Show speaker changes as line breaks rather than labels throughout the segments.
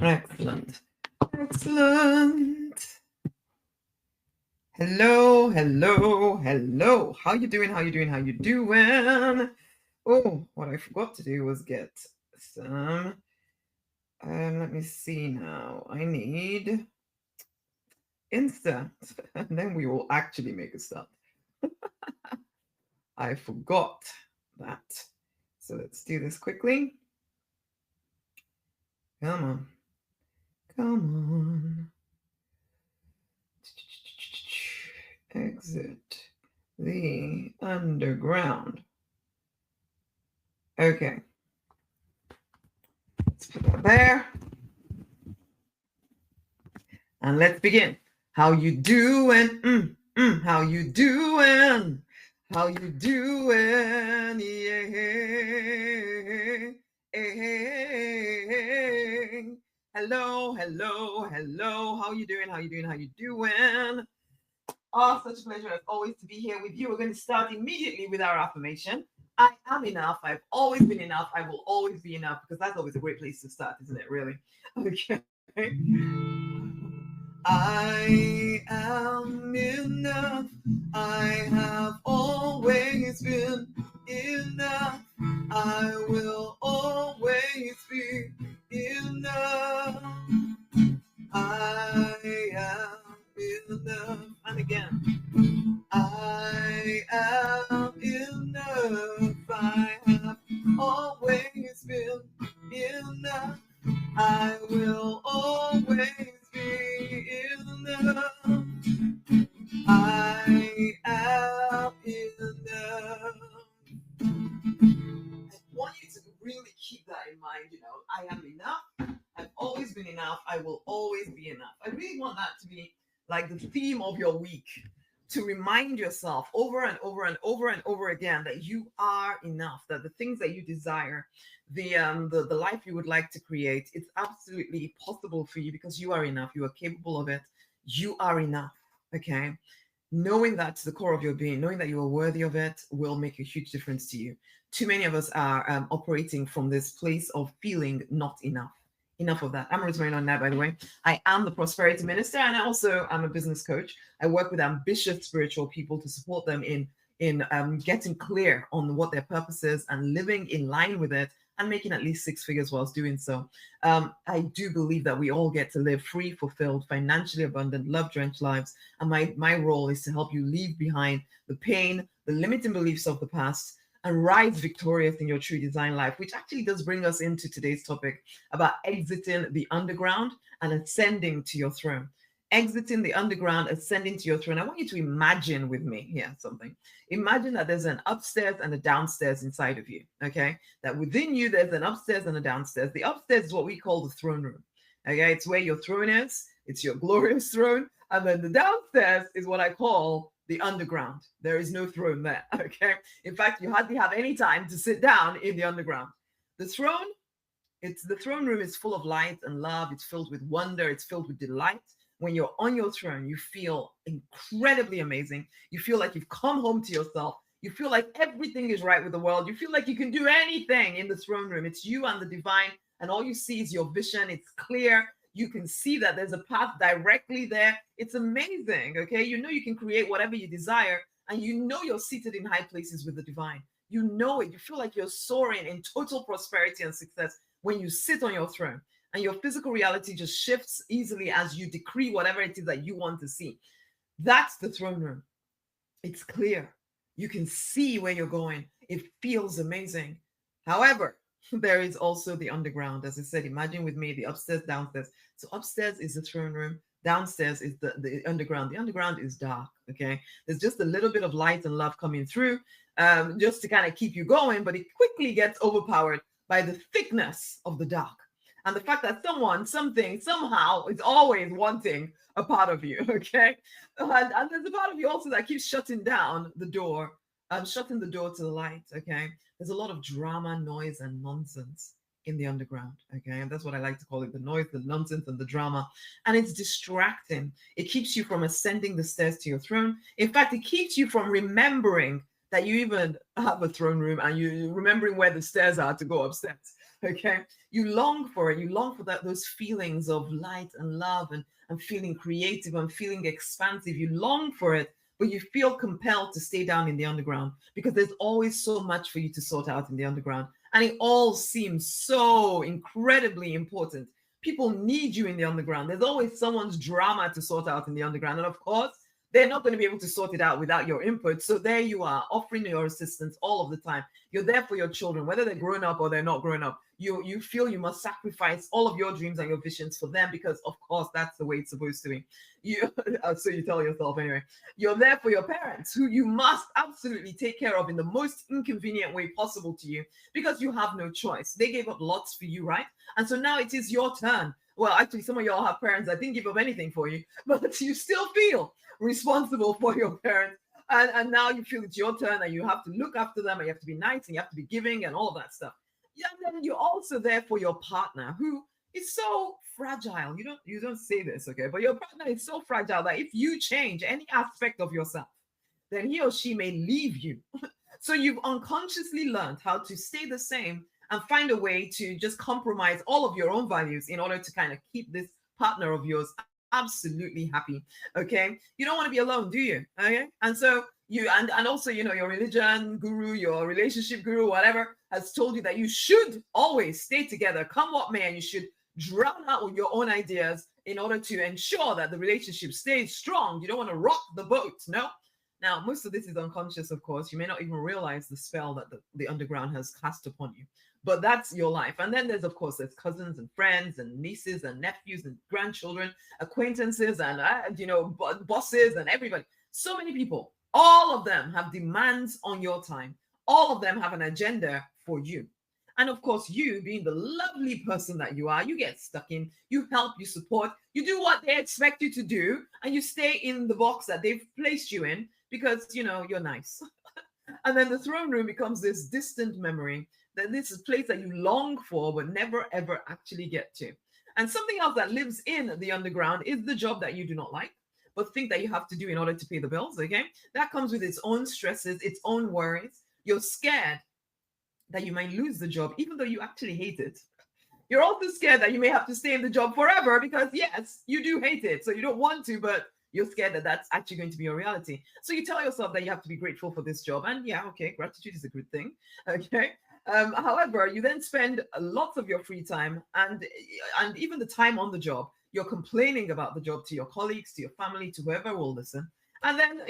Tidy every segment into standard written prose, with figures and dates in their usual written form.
Excellent. Excellent. Hello, hello, hello. How you doing? How you doing? How you doing? Oh, what I forgot to do was get some. Let me see now. I need instant, and then we will actually make a start. I forgot that. So let's do this quickly. Come on. Come on. Exit the underground. Okay. Let's put that there. And let's begin. How you doing? How you doing? How you doing? Yeah. Hello, hello, hello. How you doing? How you doing? How you doing? Oh, such a pleasure as always to be here with you. We're going to start immediately with our affirmation. I am enough. I've always been enough. I will always be enough, because that's always a great place to start, isn't it? Really? Okay. I am enough. I have always been enough. I will always be enough. I am enough. And again, I am enough. I have always been enough. I will always be enough. I am enough. I want you to really keep that in mind. I am enough. I've always been enough. I will always be enough. I really want that to be like the theme of your week, to remind yourself over and over and over and over again that you are enough, that the things that you desire, the life you would like to create, it's absolutely possible for you, because you are enough. You are capable of it. You are enough. Okay. Knowing that to the core of your being, knowing that you are worthy of it, will make a huge difference to you. Too many of us are operating from this place of feeling not enough. Enough of that. I'm Rosemary on that, by the way. I am the prosperity minister, and I also am a business coach. I work with ambitious spiritual people to support them in getting clear on what their purpose is and living in line with it, and making at least six figures whilst doing so. I do believe that we all get to live free, fulfilled, financially abundant, love-drenched lives. And my role is to help you leave behind the pain, the limiting beliefs of the past, and rise victorious in your true design life, which actually does bring us into today's topic about exiting the underground and ascending to your throne. Exiting the underground, ascending to your throne. I want you to imagine with me here something. Imagine that there's an upstairs and a downstairs inside of you, okay? That within you, there's an upstairs and a downstairs. The upstairs is what we call the throne room, okay? It's where your throne is, it's your glorious throne. And then the downstairs is what I call the underground. There is no throne there, okay? In fact, you hardly have any time to sit down in the underground. The throne, the throne room is full of light and love. It's filled with wonder. It's filled with delight. When you're on your throne, you feel incredibly amazing. You feel like you've come home to yourself. You feel like everything is right with the world. You feel like you can do anything in the throne room. It's you and the divine, and all you see is your vision. It's clear. You can see that there's a path directly there. It's amazing, okay? You know you can create whatever you desire, and you know you're seated in high places with the divine. You know it. You feel like you're soaring in total prosperity and success when you sit on your throne, and your physical reality just shifts easily as you decree whatever it is that you want to see. That's the throne room. It's clear. You can see where you're going. It feels amazing. However, there is also the underground. As I said, imagine with me the upstairs, downstairs. So upstairs is the throne room. Downstairs is the underground. The underground is dark, okay? There's just a little bit of light and love coming through, just to kind of keep you going, but it quickly gets overpowered by the thickness of the dark. And the fact that someone, something, somehow is always wanting a part of you, okay? And there's a part of you also that keeps shutting down the door, shutting the door to the light, okay? There's a lot of drama, noise, and nonsense in the underground, okay? And that's what I like to call it, the noise, the nonsense, and the drama. And it's distracting. It keeps you from ascending the stairs to your throne. In fact, it keeps you from remembering that you even have a throne room, and you remembering where the stairs are to go upstairs. Okay. You long for it. You long for those feelings of light and love and feeling creative and feeling expansive. You long for it, but you feel compelled to stay down in the underground because there's always so much for you to sort out in the underground. And it all seems so incredibly important. People need you in the underground. There's always someone's drama to sort out in the underground. And of course, they're not going to be able to sort it out without your input. So there you are, offering your assistance all of the time. You're there for your children, whether they're grown up or they're not grown up. You feel you must sacrifice all of your dreams and your visions for them because, of course, that's the way it's supposed to be. You so you tell yourself anyway. You're there for your parents, who you must absolutely take care of in the most inconvenient way possible to you because you have no choice. They gave up lots for you, right? And so now it is your turn. Well, actually, some of y'all have parents that didn't give up anything for you, but you still feel responsible for your parents. And now you feel it's your turn and you have to look after them and you have to be nice and you have to be giving and all of that stuff. Yeah, and then you're also there for your partner who is so fragile. You don't say this, okay? But your partner is so fragile that if you change any aspect of yourself, then he or she may leave you. So you've unconsciously learned how to stay the same and find a way to just compromise all of your own values in order to kind of keep this partner of yours absolutely happy. Okay. You don't want to be alone, do you? Okay. And so you and also, your religion guru, your relationship guru, whatever, has told you that you should always stay together, come what may, and you should drown out with your own ideas in order to ensure that the relationship stays strong. You don't want to rock the boat. No. Now, most of this is unconscious, of course. You may not even realize the spell that the underground has cast upon you. But that's your life. And then there's cousins and friends and nieces and nephews and grandchildren, acquaintances and, bosses and everybody. So many people. All of them have demands on your time. All of them have an agenda for you. And of course, you being the lovely person that you are, you get stuck in, you help, you support, you do what they expect you to do, and you stay in the box that they've placed you in because, you're nice. And then the throne room becomes this distant memory, that this is a place that you long for, but never, ever actually get to. And something else that lives in the underground is the job that you do not like, but think that you have to do in order to pay the bills, okay? That comes with its own stresses, its own worries. You're scared that you might lose the job, even though you actually hate it. You're also scared that you may have to stay in the job forever because, yes, you do hate it. So you don't want to, but you're scared that that's actually going to be your reality. So you tell yourself that you have to be grateful for this job. And yeah, okay, gratitude is a good thing. Okay. However, you then spend lots of your free time and even the time on the job, you're complaining about the job to your colleagues, to your family, to whoever will listen. And then,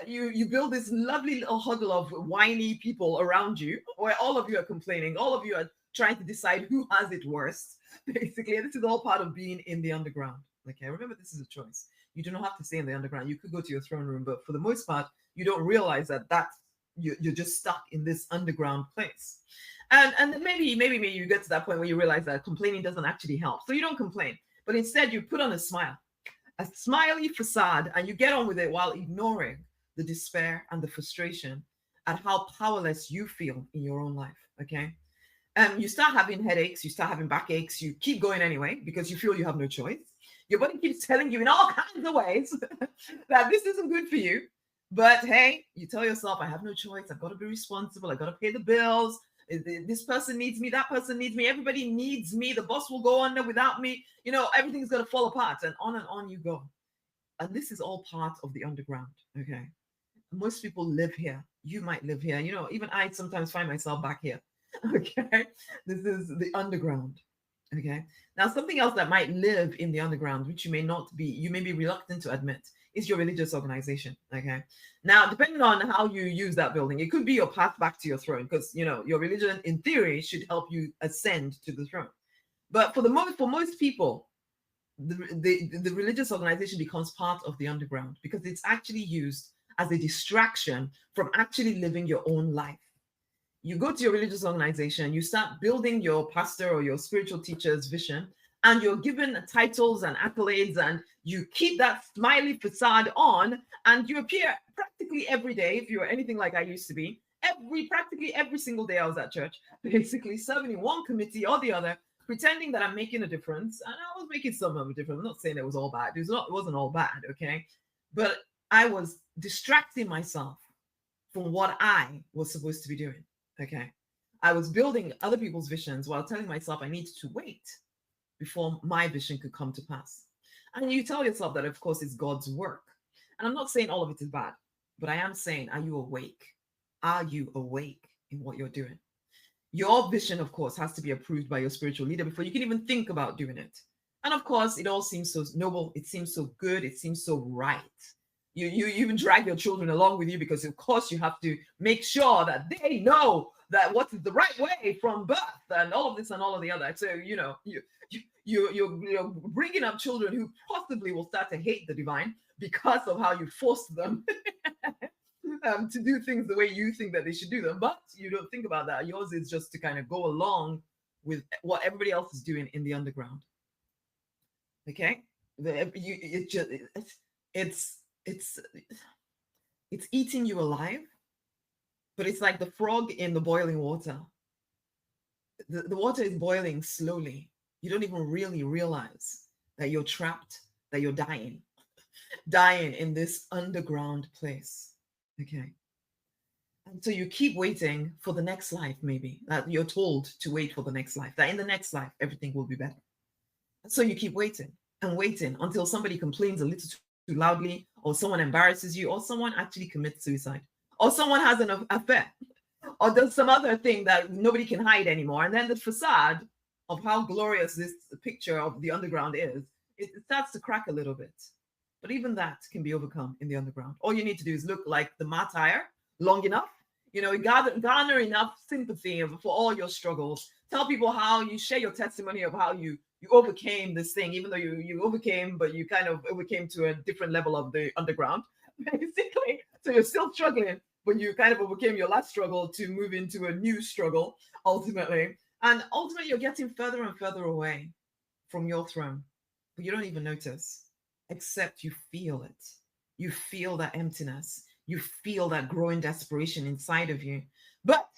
you build this lovely little huddle of whiny people around you where all of you are complaining. All of you are trying to decide who has it worst. Basically, this is all part of being in the underground. Okay, remember, this is a choice. You do not have to stay in the underground. You could go to your throne room, but for the most part, you don't realize that you're just stuck in this underground place. And then maybe you get to that point where you realize that complaining doesn't actually help. So you don't complain, but instead you put on a smiley facade, and you get on with it while ignoring the despair and the frustration at how powerless you feel in your own life. Okay. You start having headaches, you start having backaches, you keep going anyway because you feel you have no choice. Your body keeps telling you in all kinds of ways that this isn't good for you. But hey, you tell yourself, I have no choice. I've got to be responsible. I've got to pay the bills. This person needs me. That person needs me. Everybody needs me. The boss will go under without me. Everything's going to fall apart, and on you go. And this is all part of the underground. Okay. Most people live here. You might live here. Even I sometimes find myself back here. Okay. This is the underground. Okay. Now, something else that might live in the underground, which you may be reluctant to admit, is your religious organization. Okay. Now, depending on how you use that building, it could be your path back to your throne because, your religion in theory should help you ascend to the throne. But for most people, the religious organization becomes part of the underground because it's actually used as a distraction from actually living your own life. You go to your religious organization, you start building your pastor or your spiritual teacher's vision, and you're given titles and accolades, and you keep that smiley facade on, and you appear practically every day, if you're anything like I used to be, practically every single day I was at church, basically serving in one committee or the other, pretending that I'm making a difference. And I was making some of a difference. I'm not saying it was all bad. It wasn't all bad, okay? But I was distracting myself from what I was supposed to be doing. Okay. I was building other people's visions while telling myself I needed to wait before my vision could come to pass. And you tell yourself that, of course, it's God's work. And I'm not saying all of it is bad, but I am saying, are you awake? Are you awake in what you're doing? Your vision, of course, has to be approved by your spiritual leader before you can even think about doing it. And of course, it all seems so noble. It seems so good. It seems so right. You even drag your children along with you because, of course, you have to make sure that they know that what is the right way from birth and all of this and all of the other. So, you're bringing up children who possibly will start to hate the divine because of how you forced them to do things the way you think that they should do them. But you don't think about that. Yours is just to kind of go along with what everybody else is doing in the underground. Okay, it's eating you alive, but it's like the frog in the boiling water. The water is boiling slowly. You don't even really realize that you're trapped, that you're dying in this underground place. Okay. And so you keep waiting for the next life, maybe that you're told to wait for the next life, that in the next life, everything will be better. And so you keep waiting and waiting until somebody complains a little too loudly, or someone embarrasses you, or someone actually commits suicide, or someone has an affair, or does some other thing that nobody can hide anymore. And then the facade of how glorious this picture of the underground is, it starts to crack a little bit. But even that can be overcome in the underground. All you need to do is look like the martyr long enough, garner enough sympathy for all your struggles. Tell people how you share your testimony of how you overcame this thing, even though you overcame, but you kind of overcame to a different level of the underground, basically. So you're still struggling, but you kind of overcame your last struggle to move into a new struggle, ultimately. And ultimately, you're getting further and further away from your throne, but you don't even notice, except you feel it. You feel that emptiness. You feel that growing desperation inside of you. But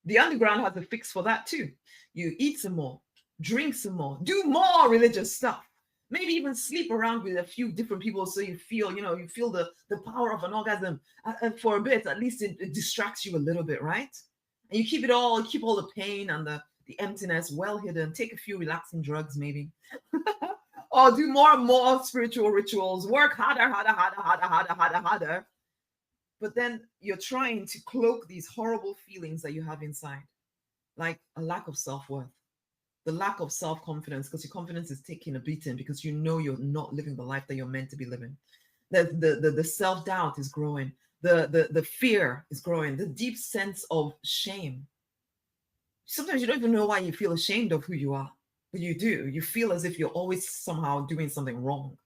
the underground has a fix for that too. You eat some more, drink some more, do more religious stuff. Maybe even sleep around with a few different people so you feel, you feel the power of an orgasm for a bit. At least it distracts you a little bit, right? And you keep all the pain and the emptiness well hidden. Take a few relaxing drugs, maybe. Or do more and more spiritual rituals. Work harder. But then you're trying to cloak these horrible feelings that you have inside, like a lack of self-worth, the lack of self-confidence, because your confidence is taking a beating because you know you're not living the life that you're meant to be living. The self-doubt is growing. The fear is growing. The deep sense of shame. Sometimes you don't even know why you feel ashamed of who you are, but you do. You feel as if you're always somehow doing something wrong.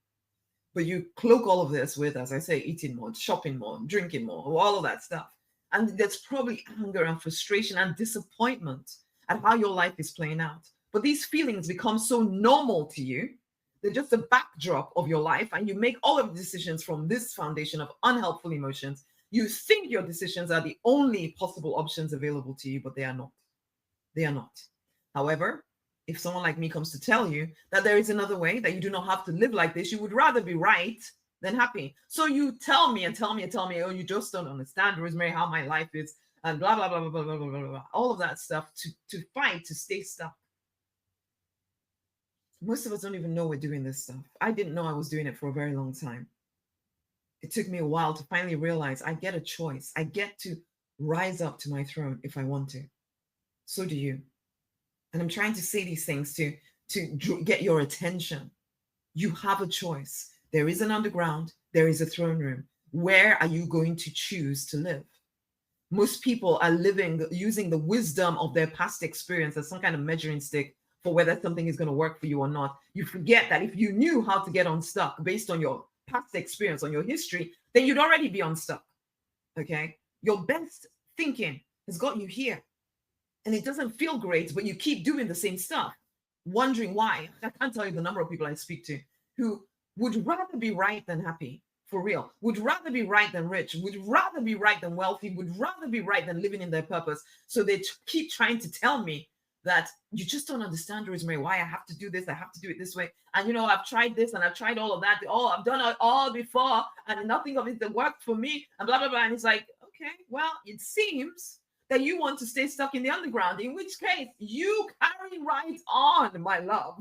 But you cloak all of this with, as I say, eating more, shopping more, drinking more, all of that stuff. And there's probably anger and frustration and disappointment at how your life is playing out. But these feelings become so normal to you. They're just a backdrop of your life. And you make all of the decisions from this foundation of unhelpful emotions. You think your decisions are the only possible options available to you, but they are not. They are not. However, if someone like me comes to tell you that there is another way, that you do not have to live like this, you would rather be right than happy. So you tell me, oh, you just don't understand, Rosemary, how my life is, and blah, blah, blah, blah, blah, blah, blah, blah, all of that stuff to fight, to stay stuck. Most of us don't even know we're doing this stuff. I didn't know I was doing it for a very long time. It took me a while to finally realize I get a choice. I get to rise up to my throne if I want to. So do you. And I'm trying to say these things to get your attention. You have a choice. There is an underground. There is a throne room. Where are you going to choose to live? Most people are living using the wisdom of their past experience as some kind of measuring stick for whether something is going to work for you or not. You forget that if you knew how to get unstuck based on your past experience, on your history, then you'd already be unstuck. Okay? Your best thinking has got you here. And it doesn't feel great, but you keep doing the same stuff, wondering why. I can't tell you the number of people I speak to who would rather be right than happy, for real, would rather be right than rich, would rather be right than wealthy, would rather be right than living in their purpose. So they keep trying to tell me that you just don't understand, Rosemary, why I have to do this, I have to do it this way. And, I've tried this and I've tried all of that. Oh, I've done it all before and nothing of it that worked for me and blah, blah, blah. And it's like, okay, well, it seems that you want to stay stuck in the underground, in which case you carry right on, my love.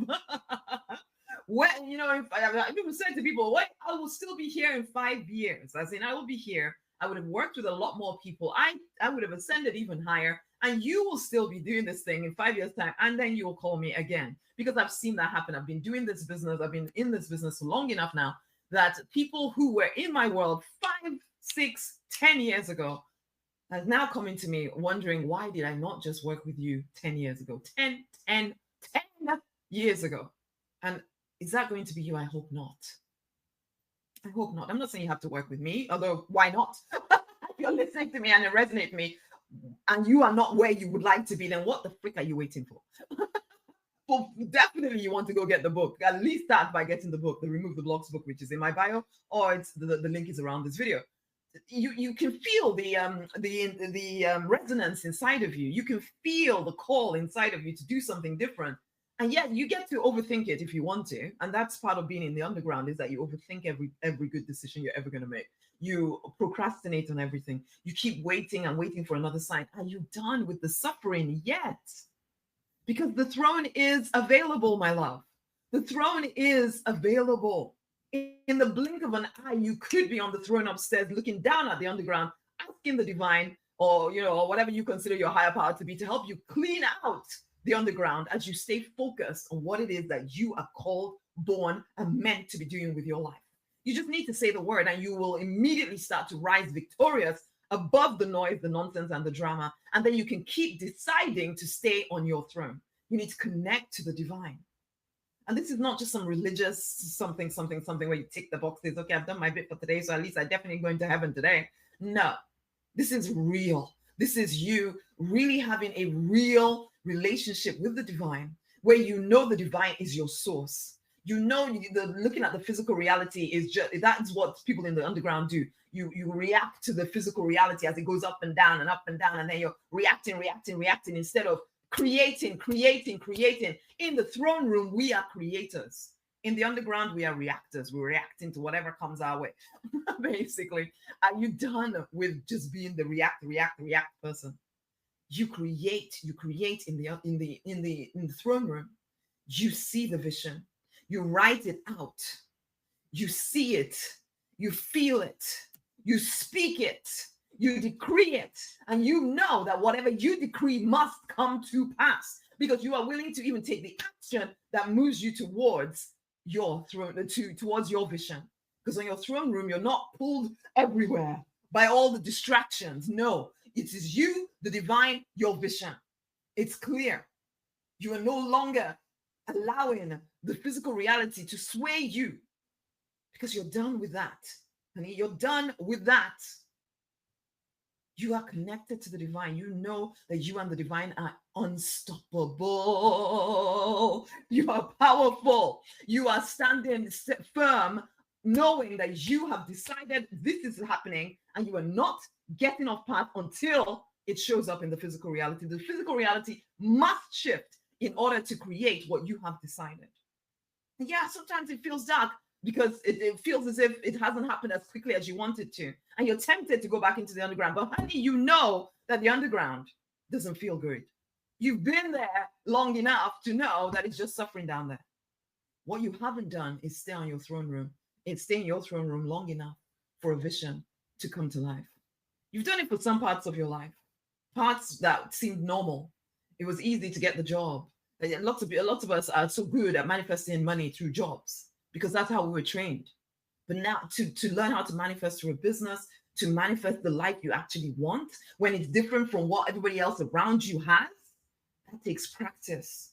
When, if people say to people, "What, I will still be here in 5 years," as in I will be here, I would have worked with a lot more people. I would have ascended even higher, and you will still be doing this thing in 5 years' time, and then you will call me again, because I've seen that happen. I've been doing this business. I've been in this business long enough now that people who were in my world 5, 6, 10 years ago are now coming to me wondering, why did I not just work with you 10 years ago? 10 years ago. And is that going to be you? I hope not. I hope not. I'm not saying you have to work with me, although why not? If you're listening to me and it resonates with me, and you are not where you would like to be, then what the frick are you waiting for? Well, definitely you want to go get the book. At least start by getting the book, the Remove the Blocks book, which is in my bio, or it's the link is around this video. You can feel the resonance inside of you. You can feel the call inside of you to do something different. And yet you get to overthink it if you want to. And that's part of being in the underground, is that you overthink every good decision you're ever going to make. You procrastinate on everything. You keep waiting and waiting for another sign. Are you done with the suffering yet? Because the throne is available, my love. The throne is available. In the blink of an eye, you could be on the throne upstairs looking down at the underground, asking the divine, or whatever you consider your higher power to be, to help you clean out the underground as you stay focused on what it is that you are called, born, and meant to be doing with your life. You just need to say the word, and you will immediately start to rise victorious above the noise, the nonsense, and the drama. And then you can keep deciding to stay on your throne. You need to connect to the divine. And this is not just some religious something where you tick the boxes. Okay, I've done my bit for today, so at least I'm definitely going to heaven today. No, this is real. This is you really having a real relationship with the divine, where you know the divine is your source. You know, looking at the physical reality is just, that's what people in the underground do. You react to the physical reality as it goes up and down, and then you're reacting instead of creating. In the throne room, we are creators. In the underground, we are reactors. We're reacting to whatever comes our way. Basically, are you done with just being the react person? You create in the throne room. You see the vision. You write it out. You see it. You feel it. You speak it. You decree it, and you know that whatever you decree must come to pass, because you are willing to even take the action that moves you towards your throne, towards your vision. Because on your throne room, you're not pulled everywhere by all the distractions. No, it is you, the divine, your vision. It's clear. You are no longer allowing the physical reality to sway you, because you're done with that. Honey, you're done with that. You are connected to the divine. You know that you and the divine are unstoppable. You are powerful. You are standing firm, knowing that you have decided this is happening, and you are not getting off path until it shows up in the physical reality. The physical reality must shift in order to create what you have decided. And yeah, sometimes it feels dark, because it feels as if it hasn't happened as quickly as you want it to. And you're tempted to go back into the underground. But honey, you know that the underground doesn't feel good. You've been there long enough to know that it's just suffering down there. What you haven't done is stay on your throne room. It's stay in your throne room long enough for a vision to come to life. You've done it for some parts of your life, parts that seemed normal. It was easy to get the job. Lots of us are so good at manifesting money through jobs, because that's how we were trained. But now to learn how to manifest through a business, to manifest the life you actually want, when it's different from what everybody else around you has, that takes practice.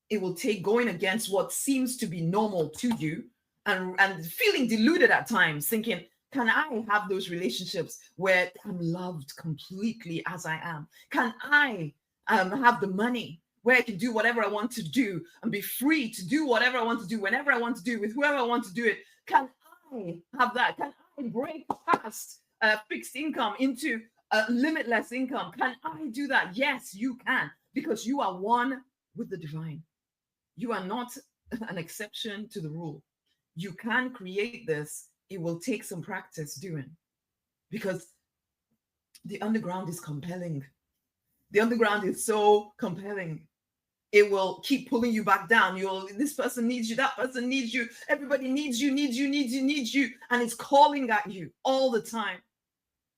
It will take going against what seems to be normal to you, and feeling deluded at times, thinking, can I have those relationships where I'm loved completely as I am? Can I have the money where I can do whatever I want to do and be free to do whatever I want to do, whenever I want to do, with whoever I want to do it? Can I have that? Can I break past fixed income into limitless income? Can I do that? Yes, you can, because you are one with the divine. You are not an exception to the rule. You can create this. It will take some practice doing, because the underground is compelling. The underground is so compelling. It will keep pulling you back down. This person needs you, that person needs you, everybody needs you, needs you, and it's calling at you all the time.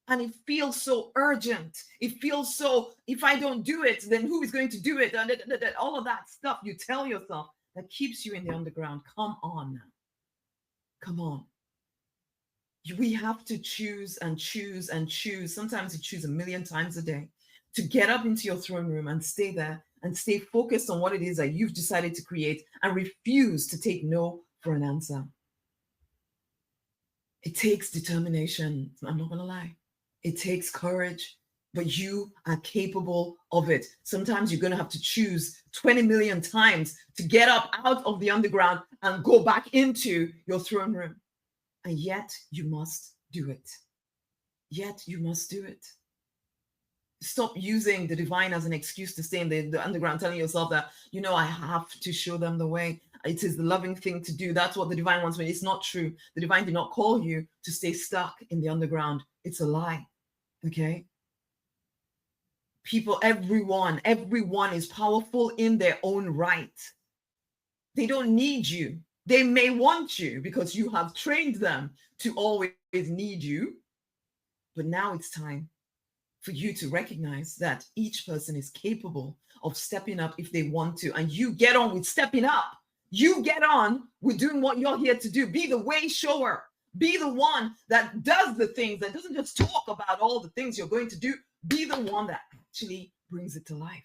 And it feels so urgent. It feels so, if I don't do it, then who is going to do it? And all of that stuff you tell yourself that keeps you in the underground. Come on now. Come on. We have to choose and choose and choose. Sometimes you choose a million times a day to get up into your throne room and stay there and stay focused on what it is that you've decided to create and refuse to take no for an answer. It takes determination. I'm not going to lie. It takes courage, but you are capable of it. Sometimes you're going to have to choose 20 million times to get up out of the underground and go back into your throne room. And yet you must do it. Yet you must do it. Stop using the divine as an excuse to stay in the underground, telling yourself that, I have to show them the way. It is the loving thing to do. That's what the divine wants. But it's not true. The divine did not call you to stay stuck in the underground. It's a lie. Okay? People, everyone is powerful in their own right. They don't need you. They may want you because you have trained them to always need you. But now it's time for you to recognize that each person is capable of stepping up if they want to. And you get on with stepping up. You get on with doing what you're here to do. Be the way shower. Be the one that does the things, that doesn't just talk about all the things you're going to do. Be the one that actually brings it to life.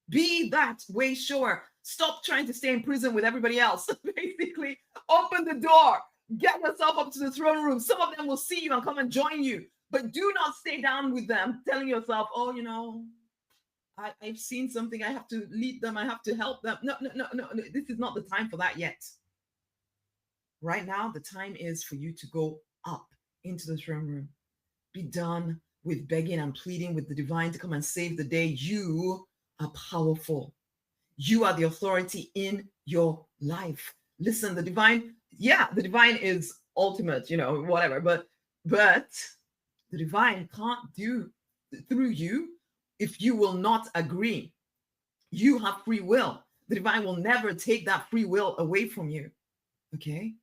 Be that way shower. Stop trying to stay in prison with everybody else. Basically, open the door. Get yourself up to the throne room. Some of them will see you and come and join you. But do not stay down with them, telling yourself, I've seen something. I have to lead them. I have to help them. No. This is not the time for that yet. Right now, the time is for you to go up into the throne room. Be done with begging and pleading with the divine to come and save the day. You are powerful. You are the authority in your life. Listen, the divine is ultimate, whatever. But the divine can't do through you if you will not agree. You have free will. The divine will never take that free will away from you. Okay?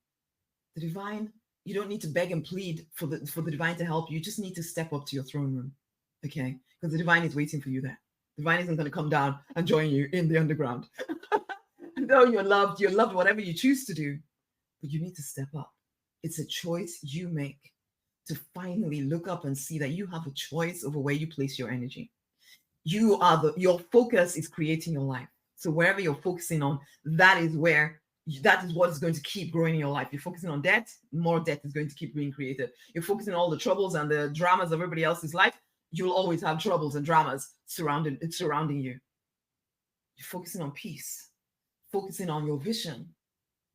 The divine, you don't need to beg and plead for the divine to help you. You just need to step up to your throne room. Okay? Because the divine is waiting for you there. The divine isn't going to come down and join you in the underground. No, you're loved, whatever you choose to do. But you need to step up. It's a choice you make to finally look up and see that you have a choice over where you place your energy. Your focus is creating your life. So wherever you're focusing on, that is what is going to keep growing in your life. You're focusing on debt, more debt is going to keep being created. You're focusing on all the troubles and the dramas of everybody else's life, you'll always have troubles and dramas surrounding you. You're focusing on peace, focusing on your vision,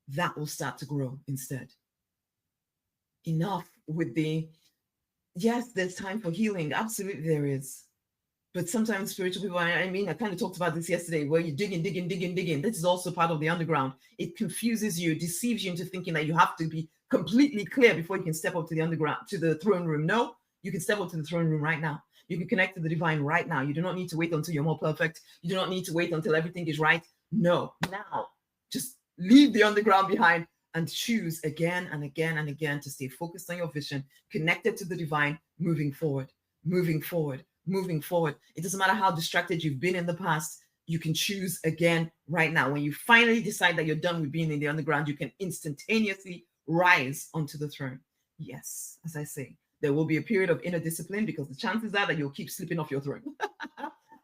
that will start to grow instead. Enough with yes, there's time for healing. Absolutely there is. But sometimes spiritual people, I kind of talked about this yesterday, where you're digging. This is also part of the underground. It confuses you, deceives you into thinking that you have to be completely clear before you can step up to the underground, to the throne room. No, you can step up to the throne room right now. You can connect to the divine right now. You do not need to wait until you're more perfect. You do not need to wait until everything is right. No, now, just leave the underground behind and choose again and again and again to stay focused on your vision, connected to the divine, moving forward. It doesn't matter how distracted you've been in the past. You can choose again right now. When you finally decide that you're done with being in the underground, you can instantaneously rise onto the throne. Yes, as I say, there will be a period of inner discipline because the chances are that you'll keep slipping off your throne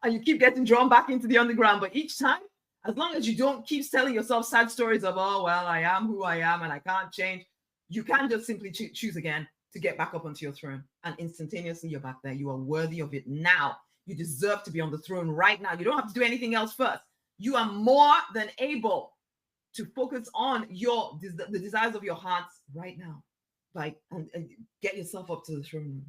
and you keep getting drawn back into the underground. But each time, as long as you don't keep telling yourself sad stories of, I am who I am and I can't change, you can just simply choose again to get back up onto your throne, and instantaneously you're back there. You are worthy of it now. You deserve to be on the throne right now. You don't have to do anything else first. You are more than able to focus on the desires of your hearts right now. And get yourself up to the throne room.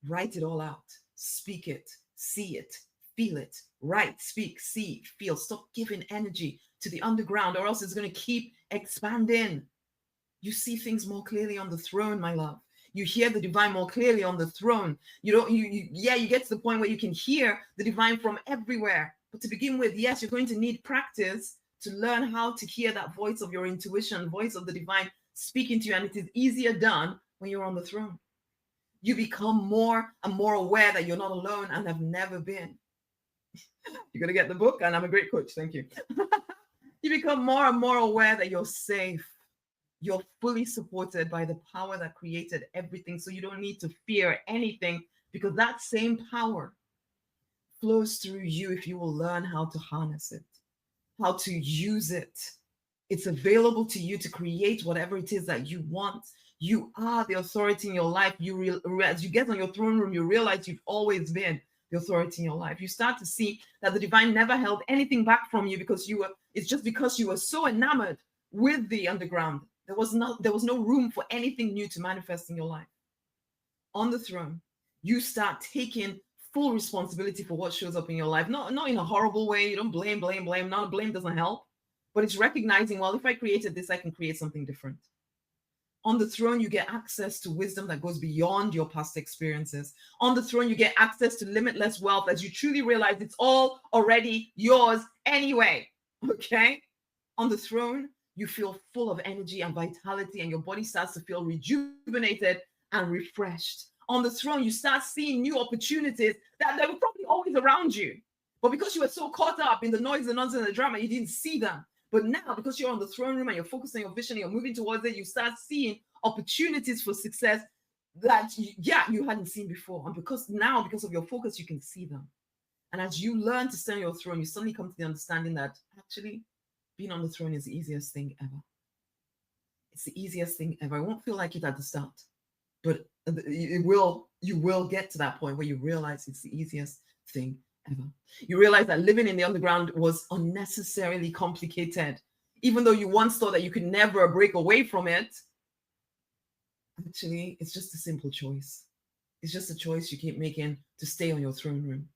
Write it all out. Speak it. See it. Feel it. Write, speak, see, feel. Stop giving energy to the underground, or else it's going to keep expanding. You see things more clearly on the throne, my love. You hear the divine more clearly on the throne. You don't, you get to the point where you can hear the divine from everywhere. But to begin with, yes, you're going to need practice to learn how to hear that voice of your intuition, voice of the divine speaking to you. And it is easier done when you're on the throne. You become more and more aware that you're not alone and have never been. You're going to get the book, and I'm a great coach. Thank you. You become more and more aware that you're safe. You're fully supported by the power that created everything. So you don't need to fear anything, because that same power flows through you if you will learn how to harness it, how to use it. It's available to you to create whatever it is that you want. You are the authority in your life. As you get on your throne room, you realize you've always been the authority in your life. You start to see that the divine never held anything back from you, because it's just because you were so enamored with the underground. There was no room for anything new to manifest in your life. On the throne, you start taking full responsibility for what shows up in your life. Not in a horrible way. You don't blame. Not blame doesn't help. But it's recognizing, well, if I created this, I can create something different. On the throne, you get access to wisdom that goes beyond your past experiences. On the throne, you get access to limitless wealth as you truly realize it's all already yours anyway. Okay? On the throne, you feel full of energy and vitality, and your body starts to feel rejuvenated and refreshed. On the throne, you start seeing new opportunities that they were probably always around you. But because you were so caught up in the noise, the nonsense, and the drama, you didn't see them. But now, because you're on the throne room and you're focused on your vision and you're moving towards it, you start seeing opportunities for success that you hadn't seen before. And because of your focus, you can see them. And as you learn to stay on your throne, you suddenly come to the understanding that actually being on the throne is the easiest thing ever. It's the easiest thing ever. It won't feel like it at the start, but you will get to that point where you realize it's the easiest thing ever. You realize that living in the underground was unnecessarily complicated. Even though you once thought that you could never break away from it, actually, it's just a simple choice. It's just a choice you keep making to stay on your throne room.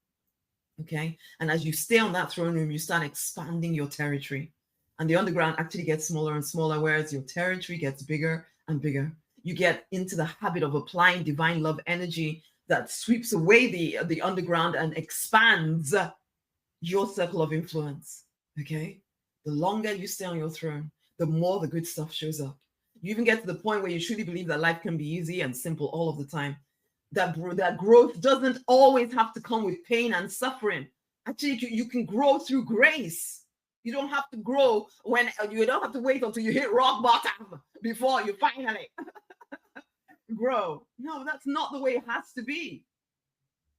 Okay? And as you stay on that throne room, you start expanding your territory. And the underground actually gets smaller and smaller, whereas your territory gets bigger and bigger. You get into the habit of applying divine love energy that sweeps away the underground and expands your circle of influence. Okay? The longer you stay on your throne, the more the good stuff shows up. You even get to the point where you truly believe that life can be easy and simple all of the time. That growth doesn't always have to come with pain and suffering. Actually, you can grow through grace. You don't have to grow you don't have to wait until you hit rock bottom before you finally grow. No, that's not the way it has to be.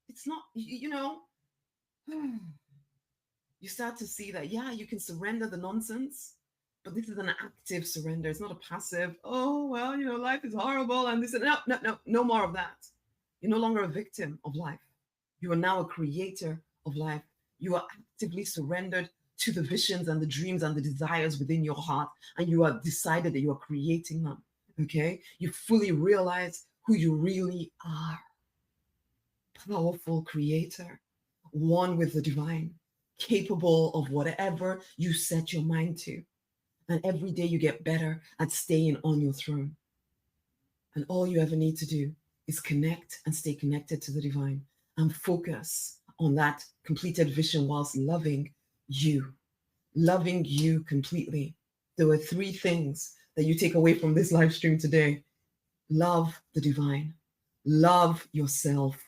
It's not, you start to see that, you can surrender the nonsense, but this is an active surrender. It's not a passive, oh, well, life is horrible and this. No more of that. You're no longer a victim of life. You are now a creator of life. You are actively surrendered to the visions and the dreams and the desires within your heart, and you have decided that you are creating them. Okay? You fully realize who you really are. Powerful creator, one with the divine, capable of whatever you set your mind to. And every day you get better at staying on your throne. And all you ever need to do is connect and stay connected to the divine and focus on that completed vision whilst loving you completely. There were 3 things that you take away from this live stream today. Love the divine. Love yourself.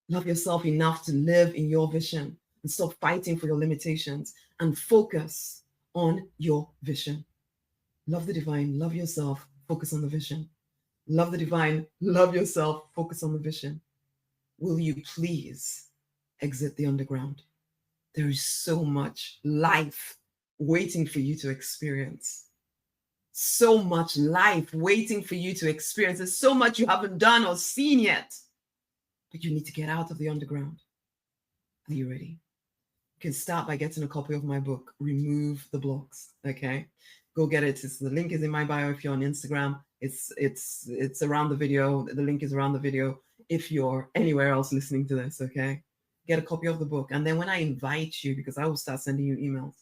Love yourself enough to live in your vision and stop fighting for your limitations and focus on your vision. Love the divine. Love yourself. Focus on the vision. Love the divine. Love yourself. Focus on the vision. Will you please exit the underground? There is so much life waiting for you to experience. So much life waiting for you to experience. There's so much you haven't done or seen yet. But you need to get out of the underground. Are you ready? You can start by getting a copy of my book, Remove the Blocks. Okay? Go get it. The link is in my bio if you're on Instagram. It's around the video. The link is around the video if you're anywhere else listening to this, okay? Get a copy of the book. And then when I invite you, because I will start sending you emails,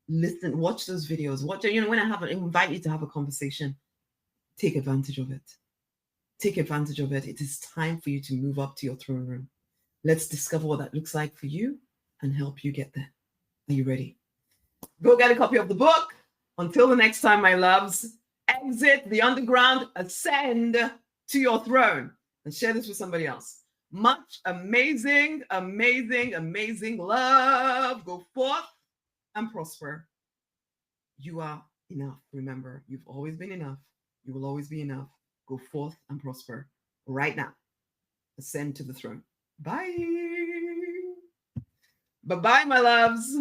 listen, watch those videos. When I invite you to have a conversation, take advantage of it. Take advantage of it. It is time for you to move up to your throne room. Let's discover what that looks like for you and help you get there. Are you ready? Go get a copy of the book. Until the next time, my loves, exit the underground, ascend to your throne, and share this with somebody else. Much amazing, amazing, amazing love. Go forth and prosper. You are enough. Remember, you've always been enough. You will always be enough. Go forth and prosper right now. Ascend to the throne. Bye. Bye-bye, my loves.